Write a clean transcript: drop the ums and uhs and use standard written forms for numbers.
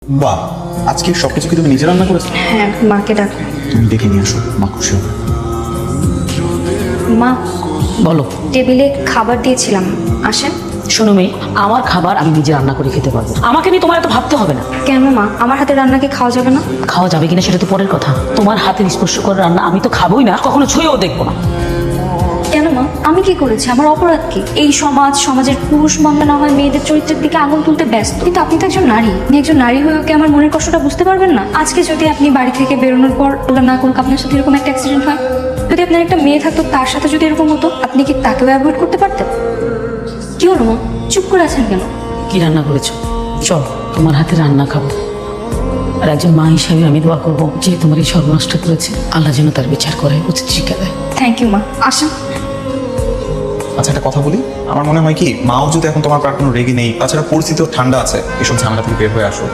বাহ, আজকে সবকিছু কি তুমি নিজে রান্না করেছো? হ্যাঁ, মাকে ডাকো। তুমি দেখে নিয়ে আসো, মা খুশি হবে। মা, বলো। টেবিলে খাবার দিয়েছিলাম, আসেন। শোনো মেয়ে, আমার খাবার আমি নিজে রান্না করে খেতে পারবো, আমাকে নিয়ে তোমার এত ভাবতে হবে না। কেন মা, আমার হাতে রান্না কি খাওয়া যাবে না? খাওয়া যাবে কিনা সেটা তো পরের কথা, তোমার হাতের স্পর্শ করে রান্না আমি তো খাবোই না, কখনো ছুঁয়েও দেখবো না। কেন মা, আমি কি করেছি? আমার অপরাধ কি? এই সমাজের পুরুষ মানলে না হয় মেয়েদের চরিত্রের দিকে আঙুল তুলতে ব্যস্ত, কিন্তু আপনি তো একজন নারী। আপনি একজন নারী হয়েও কি আমার মনের কষ্টটা বুঝতে পারবেন না? আজকে যদি আপনি বাড়ি থেকে বেরোনোর পর আল্লাহ না করুক আপনার সাথে এরকম একটা অ্যাক্সিডেন্ট হয়, যদি আপনার একটা মেয়ে থাকতো তার সাথে যদি এরকম হতো, আপনি কি তাকেও অ্যাভয়েড করতে পারতেন? কি হলো মা, চুপ করে আছেন কেন? কি রান্না করেছো? চল তোমার হাতে রান্না খাবো। আর একজন মা হিসাবে আমি দোয়া করবো যে তোমার এই সর্বনষ্ট করেছে, আল্লাহ যেন তার বিচার করে উচিত শিক্ষা দেয়। থ্যাংক ইউ মা, আসেন। আচ্ছা, একটা কথা বলি, আমার মনে হয় কি মাও যদি এখন তোমার প্রায় কোনো রেগে নেই, তাছাড়া পরিস্থিতিও ঠান্ডা আছে, এসব ঝামেলা থেকে বের হয়ে আসো।